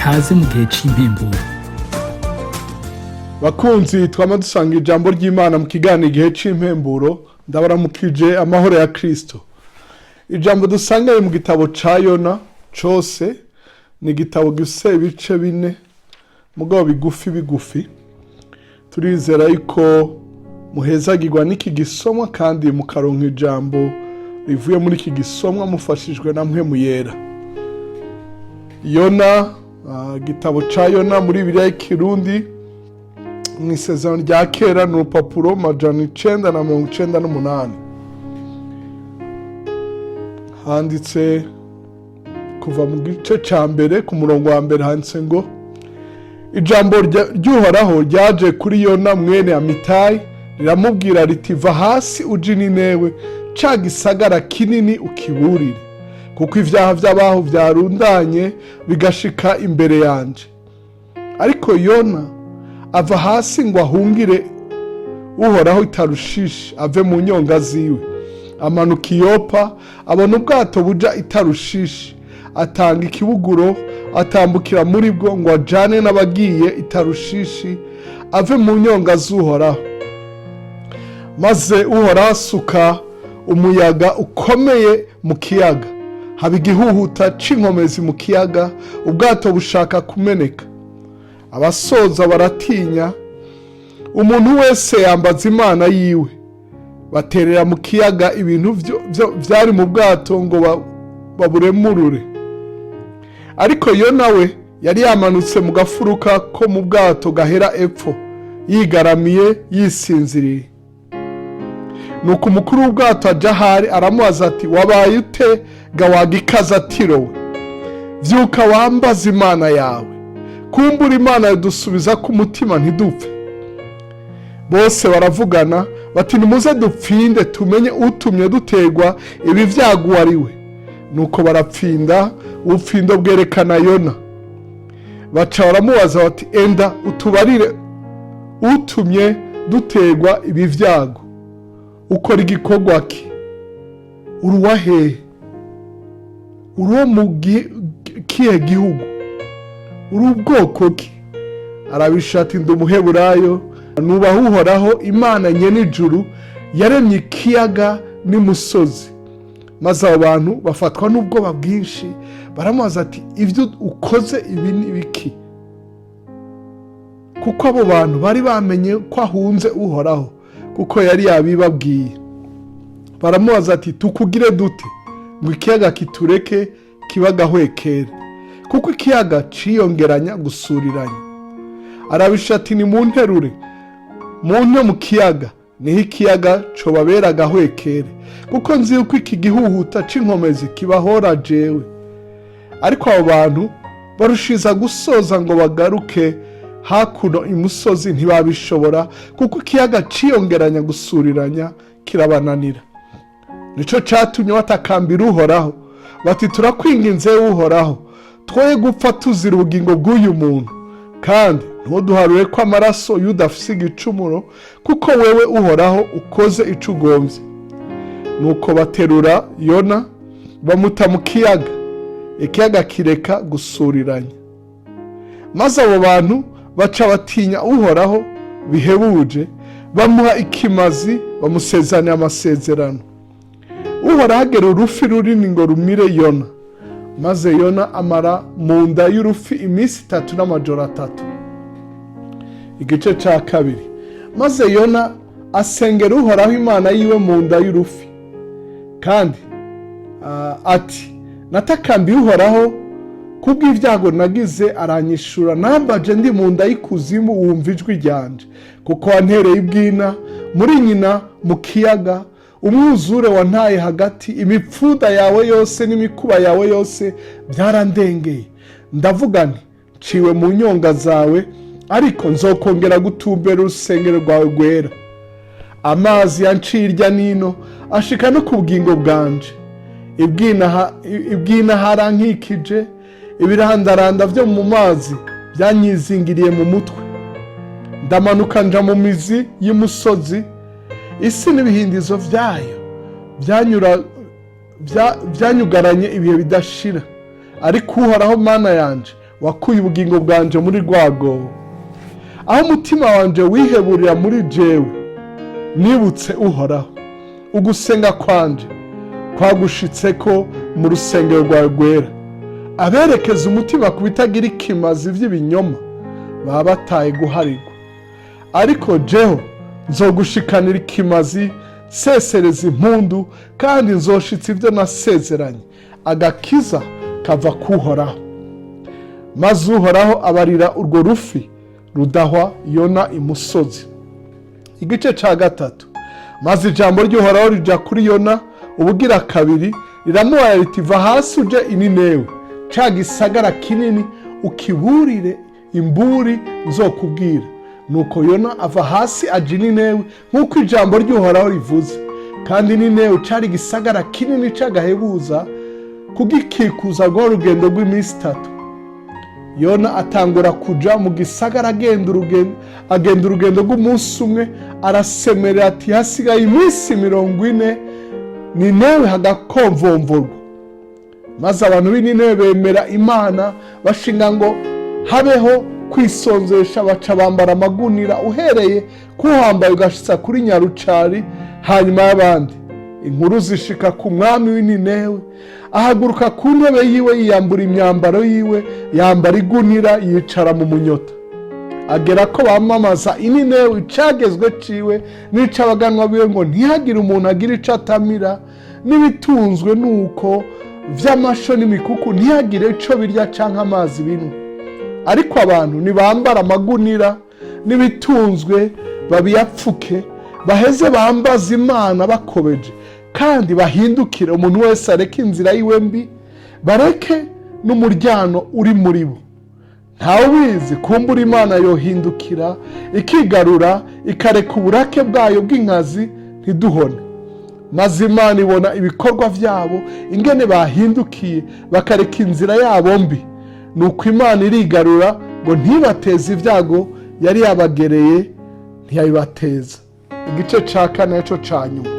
kaze mu gihe c'impemburo. Bakunzi twama dusanga ijambo ry'Imana mu kiganiro igihe c'impemburo, ndabaramukije amahoro ya Kristo. Ijambo dusanga mu gitabo ca Yona cose ni igitabo gifise ibice 4 mugabo bigufi. Turizera yuko muhezagirwa n'iki gisomwa kandi mukaronka ijambo rivuye muri iki gisomwa mufashijwe na mpwemu yera. Yona, gitabo ca Yona muri Bibiliya y'ikirundi mw'isezerano rya kera ni urupapuro 998. Handitse kuva mu gice ca mbere ku murongo wa mbere handitse ngo ijambo ry'Uhoraho ryaje kuri Yona mwene Amitayi riramubwira riti va hasi uje Ninewe ca gisagara kinini ukiburire kuko ivyaha vy'abaho vyarundanye bigashika imbere yanje. Ariko Yona ava hasi ngo ahungire Uhoraho i Tarushishi ave mu nyonga ziwe, amanuka i Yopa abona ubwato buja i Tarushishi, atanga ikibuguro atambukira muri bwo ngo ajane n'abagiye i Tarushishi ave mu nyonga z'Uhoraho. Maze Uhoraho asuka umuyaga ukomeye mu kiyaga, haba igihuhuta c'inkomezi mu kiyaga, ubwato bushaka kumeneka. Abasoza baratinya, umuntu wese yambaza Imana yiwe. Baterera mu kiyaga ibintu vyari mu bwato ngo baburemurure. Ariko Yona we yari yamanutse mu gafuruka ko mu bwato gahera epfo, yigaramiye yisinziriye. Nuko umukuru w'ubwato aja ahari aramubaza ati wabaye ute ga wagikazatiro we? Vyuka wambaza Imana yawe, kumbura Imana yadusubiza ku mutima ntidupfe. Bose baravugana bati nimuze dupfinde tumenye utumye dutegwa ibi vyago ari we. Nuko barapfinda, ubupfindo bwerekana Yona. Baca baramubaza bati enda utubarire utumye dutegwa ibi vyago, ukora igikorwa ki? Uruwa hehe? Uruwa mu kihe gihugu? Uri ubwoko ki? Arabisha ati ndi Umuheburayo, nubaha Uhoraho Imana nyene ijuru yaremye ikiyaga n'imusozi. Maze abo bantu bafatwa n'ubwoba bwinshi, baramubaza ati ivyo ukoze ibi ni biki? Kuko abo bantu bari bamenye ko ahunze Uhoraho, kuko yari yabibabwiye. Baramubaza ati tukugire dute ngo ikiyaga kitureke kibagahwekere, kuko ikiyaga ciyongeranya gusuriranya. Arabisha ati ni munterure munte mu kiyaga, niho ikiyaga cobabera agahwekere, kuko nzi yuko iki gihuhuta c'inkomezi kibahora jewe. Ariko abo bantu barushiza gusoza ngo bagaruke hakuno imusozi ntibabishobora, kuko ikiyaga ciyongeranya gusuriranya kirabananira. Nico catumye batakambira Uhoraho bati turakwinginze Uhoraho, twoye gupfa tuzira ubugingo bw'uyu muntu, kandi ntuduharure ko amaraso y'udafise igicumuro, kuko wewe Uhoraho ukoze ico ugomvye. Nuko baterura Yona bamuta mu kiyaga, ikiyaga kireka gusuriranya. Maze abo bantu baca batinya Uhoraho bihebuje, bamuha ikimazi bamusezeranya amasezerano. Uhoraho agera urufi runini ngo rumire Yona. Maze Yona amara mu nda y'urufi iminsi 3 n'amajoro 3. Igice ca kabiri. Maze Yona asengera Uhoraho Imana yiwe mu nda y'urufi, kandi ati natakambiye Uhoraho kubw'ivyago nagize, aranyishura. Nambaje ndi mu nda y'ikuzimu wumva ijwi ryanje, kuko wantereye ibwina muri nyina mu kiyaga, umwuzure wantaye hagati, imipfuda yawe yose n'imikuba yawe yose byarandengeye. Ndavuga nti ciwe mu nyonga zawe, ariko nzokongera gutumbera urusengero rwawe rwera. Amazi yanciye irya nino ashika no ku bugingo bwanje, ibwina harankikije, ibirandaranda vyo mu mazi byanyizingiriye mu mutwe. Ndamanuka nja mu mizi y'umusozi, isi n'ibihindizo vyayo byanyugaranye ibihe bidashira. Ariko Uhoraho Mana yanje wakuye ubugingo bwanje muri rwago. Aho umutima wanje wiheburira muri jewe, nibutse Uhoraho. Ugusenga kwanje kwagushitseko mu rusengero rwawe rwera. Aberekeza umutima ku bitagira ikimazi vy'ibinyoma baba bataye guharirwa. Ariko jeho nzogushikanira ikimazi, sesereza impundu, kandi nzoshitsa ivyo nasezeranye. Agakiza kava k'Uhoraho. Maze Uhoraho abarira urwo rufi rudahwa Yona imusozi. Igice ca gatatu. Maze ijambo ry'Uhoraho rija kuri Yona ubugira kabiri, riramubaza riti, va hasi uje i Ninewe, ca gisagara kinini, ukiburire imburi nzokubwira. Nuko Yona ava hasi aja i Ninewe nk'uko ijambo ry'Uhoraho rivuze. Kandi Ninewe cari gisagara kinini c'agahebuza, kugikikuza rw'urugendo rw'iminsi 3. Yona atangura kuja mu gisagara agenda urugendo rw'umunsi umwe, arasemerera ati, hasigaye iminsi 40 Ninewe hagakomvomvorwa. Maze abantu b'i Ninewe bemera Imana, bashinga ngo habeho kwisonzesha, baca bambara amagunira uhereye kuhambaye ugashitsa kuri nyarucari. Hanyuma y'abandi inkuru zishika ku mwami w'i Ninewe, ahaguruka ku ntebe yiwe, yiyambura imyambaro yiwe, yambara igunira, yicara mu munyota. Agera ko bamamaza i Ninewe icagezwe ciwe n'ic'abaganwa biwe, ngo ntihagire umuntu agira ico atamira, n'ibitunzwe nuko vy'amasho n'imikuku ntihagire ico birya canke amazi binywa. Ariko abantu nibambara amagunira n'ibitunzwe babiyapfuke, baheze bambaza Imana bakobeje, kandi bahindukire umuntu wese areke inzira yiwe mbi, bareke n'umuryano uri muri bo. Ntawe ubizi, kumbura Imana yohindukira ikigarura, ikareka uburake bwayo bw'inkazi ntiduhone. Maze Imana ibona ibikorwa vyabo, ingene bahindukiye bakareka inzira yabo mbi. Nuko Imana irigarura ngo ntibateze ibyago yari yabagereye, ntiyabibateza. Igice ca kane cyo ca nyuma.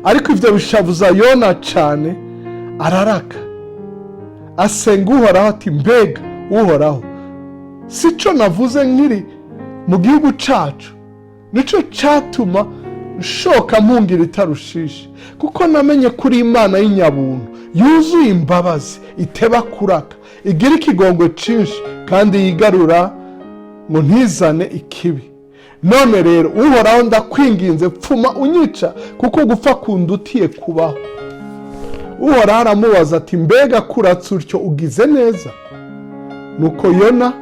Ariko ivyo bishavuza Yona cane, araraka asenga Uhoraho ati, mbega Uhoraho, sico navuze nkiri mu gihugu cacu? Nico catuma nshoka mpungira i Tarushishi, kuko namenye kuri Imana y'inyabuntu, yuzuye imbabazi, iteba kuraka, igira ikigongwe cinshi, kandi yigarura ngo ntizane ikibi. None rero Uhoraho ndakwinginze, pfuma unyica, kuko gupfa kundutiye kubaho. Uhoraho aramubaza ati, mbega kuratse utyo ugize neza? Nuko Yona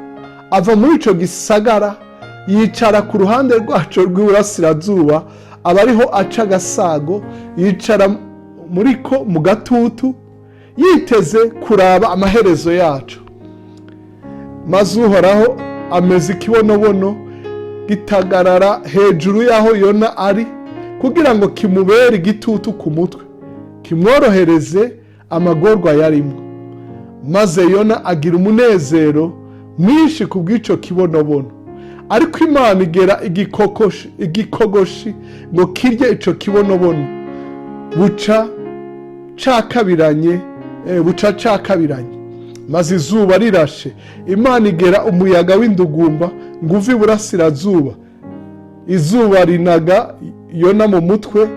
ava muri ico gisagara, yicara ku ruhande rwaco rw'iburasirazuba, aba ariho aca agasago, yicara muriko mu gatutu, yiteze kuraba amaherezo yacu. Maze Uhoraho ameze ikibonobono, gitagarara hejuru y'aho Yona ari, kugira ngo kimubere igitutu ku mutwe, kimworohereze amagorwa yarimwo. Maze Yona agira umunezero mwinshi ku bw'ico kibonobono. Ariko Imana igera igikogoshi ngo kirye ico kibonobono, buca cakabiranye. Maze izuba rirashe, Imana igera umuyaga w'indugumba ngo uve iburasirazuba. Izuba rinaga Yona mu mutwe,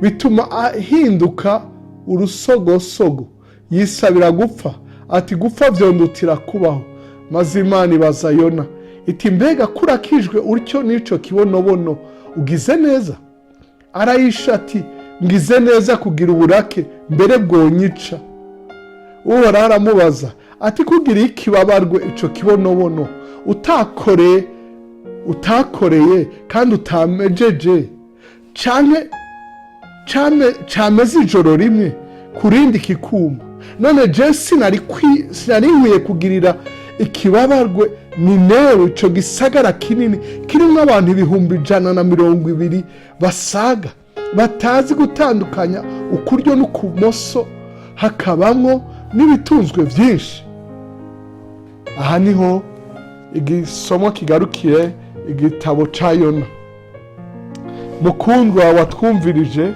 bituma ahinduka urusogosogo, yisabira gupfa, ati gupfa vyondutira kubaho. Maze Imana ibaza Yona iti, mbega kurakijwe utyo n'ico kibonobono, ugize neza? Arayisha ati, ngize neza kugira uburake, mbere bwonyica. Uhoraho aramubaza ati, kugira ikibabarwe ico kibonobono utakoreye kandi utamejeje, cameze ijoro rimwe kurindi kikuma? None je sinari nkwiye kugirira ikibabarwe Ninewe, ico gisagara kinini kirimwo abantu 120,000 basaga, batazi gutandukanya ukuryo n'ukumoso, hakabamwo n'ibitunzwe vyinshi. Aha niho igisomo kigarukire igitabo ca Yona. Mukundwa watwumvirije,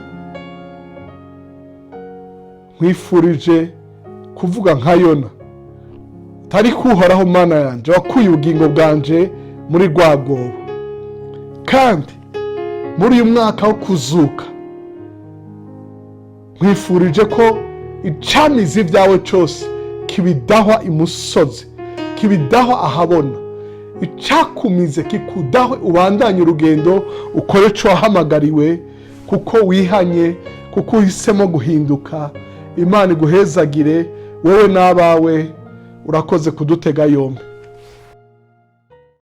nkwifurije kuvuga nka Yona, atari kuhoraho Mana yanjye wakuye ubugingo bwanje muri rwa rwobo. Kandi muri uyu mwaka wo kuzuka nkwifurije ko icamizi byawe cyose kibidahwa imusozi, kibidahwa ahabona, icakumize kikudahwe, ubandanye urugendo ukore co wahamagariwe, kuko wihanye, kuko uhisemo guhinduka. Imana iguhezagire wowe n'abawe. Urakoze kudutega yombi.